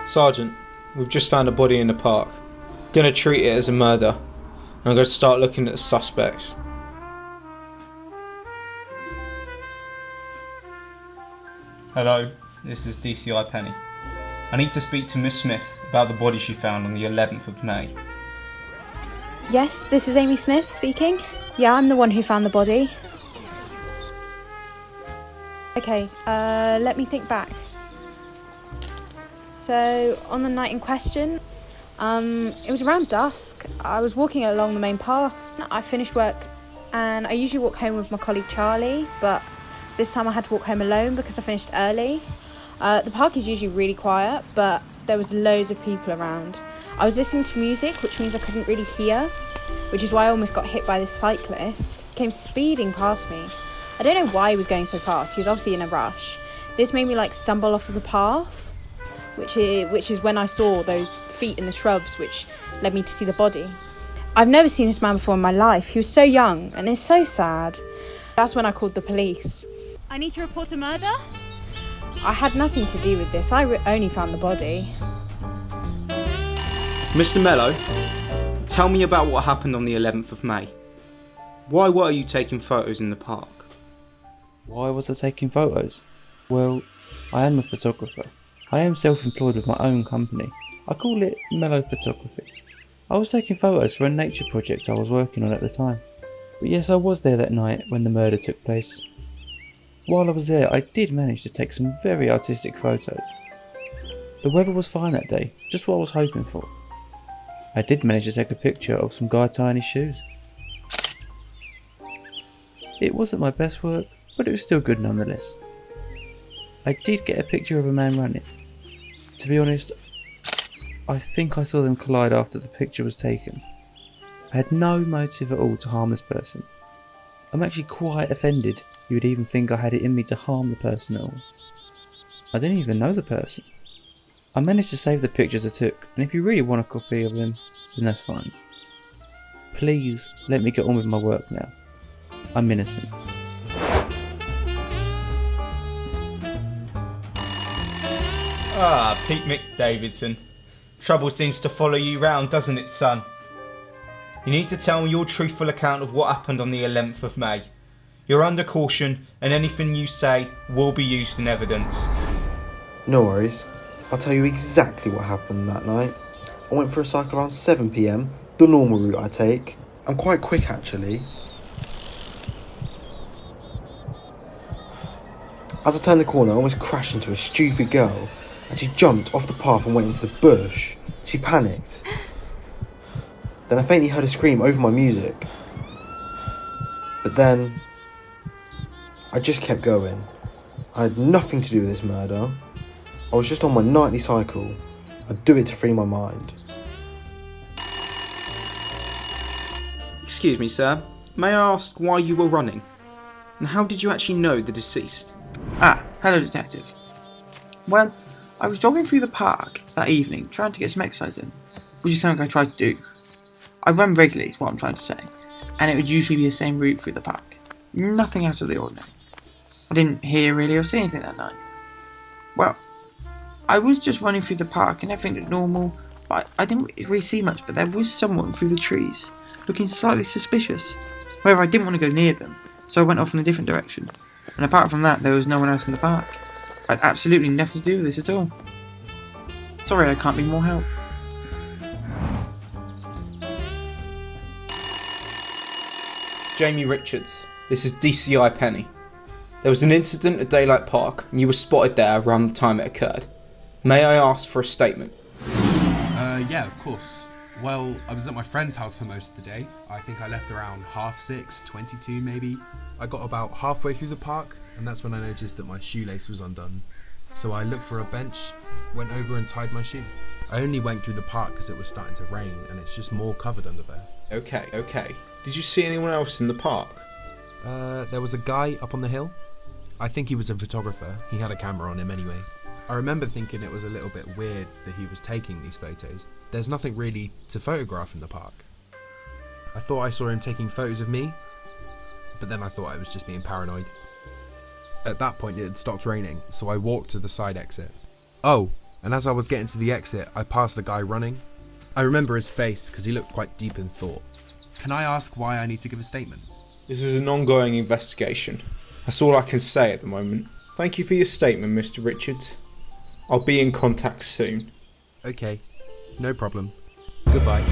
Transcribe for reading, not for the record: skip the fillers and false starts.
Sergeant, we've just found a body in the park. Gonna treat it as a murder. I'm going to start looking at the suspects. Hello, this is DCI Penny. I need to speak to Miss Smith about the body she found on the 11th of May. Yes, this is Amy Smith speaking. Yeah, I'm the one who found the body. Okay, let me think back. So, on the night in question, it was around dusk. I was walking along the main path. I finished work and I usually walk home with my colleague Charlie, but this time I had to walk home alone because I finished early. The park is usually really quiet, but there was loads of people around. I was listening to music, which means I couldn't really hear, which is why I almost got hit by this cyclist. He came speeding past me. I don't know why he was going so fast. He was obviously in a rush. This made me stumble off of the path, which is when I saw those feet in the shrubs, which led me to see the body. I've never seen this man before in my life. He was so young, and it's so sad. That's when I called the police. I need to report a murder? I had nothing to do with this. I only found the body. Mr. Mello, tell me about what happened on the 11th of May. Why were you taking photos in the park? Why was I taking photos? Well, I am a photographer. I am self-employed with my own company. I call it Mellow Photography. I was taking photos for a nature project I was working on at the time. But yes, I was there that night when the murder took place. While I was there, I did manage to take some very artistic photos. The weather was fine that day, just what I was hoping for. I did manage to take a picture of some guy tying his shoes. It wasn't my best work, but it was still good nonetheless. I did get a picture of a man running. To be honest, I think I saw them collide after the picture was taken. I had no motive at all to harm this person. I'm actually quite offended you would even think I had it in me to harm the person at all. I didn't even know the person. I managed to save the pictures I took, and if you really want a copy of them, then that's fine. Please let me get on with my work now. I'm innocent. Ah, Pete McDavidson. Trouble seems to follow you round, doesn't it, son? You need to tell me your truthful account of what happened on the 11th of May. You're under caution, and anything you say will be used in evidence. No worries. I'll tell you exactly what happened that night. I went for a cycle around 7 PM, the normal route I take. I'm quite quick actually. As I turned the corner, I almost crashed into a stupid girl, and she jumped off the path and went into the bush. She panicked. Then I faintly heard a scream over my music. But then I just kept going. I had nothing to do with this murder. I was just on my nightly cycle. I'd do it to free my mind. Excuse me, sir. May I ask why you were running? And how did you actually know the deceased? Hello, detective. Well, I was jogging through the park that evening trying to get some exercise in, which is something I try to do. I run regularly, is what I'm trying to say, and it would usually be the same route through the park. Nothing out of the ordinary. I didn't hear really or see anything that night. Well, I was just running through the park and everything looked normal, but I didn't really see much, but there was someone through the trees, looking slightly suspicious. However, I didn't want to go near them, so I went off in a different direction. And apart from that, there was no one else in the park. I had absolutely nothing to do with this at all. Sorry I can't be more help. Jamie Richards, this is DCI Penny. There was an incident at Daylight Park and you were spotted there around the time it occurred. May I ask for a statement? Yeah, of course. Well, I was at my friend's house for most of the day. I think I left around 6:30, 22 maybe. I got about halfway through the park and that's when I noticed that my shoelace was undone. So I looked for a bench, went over and tied my shoe. I only went through the park because it was starting to rain and it's just more covered under there. Okay. Did you see anyone else in the park? There was a guy up on the hill. I think he was a photographer. He had a camera on him anyway. I remember thinking it was a little bit weird that he was taking these photos. There's nothing really to photograph in the park. I thought I saw him taking photos of me. but then I thought I was just being paranoid. At that point it had stopped raining, so I walked to the side exit. Oh, and as I was getting to the exit, I passed the guy running. I remember his face because he looked quite deep in thought. Can I ask why I need to give a statement? This is an ongoing investigation. That's all I can say at the moment. Thank you for your statement, Mr. Richards. I'll be in contact soon. Okay, no problem. Goodbye.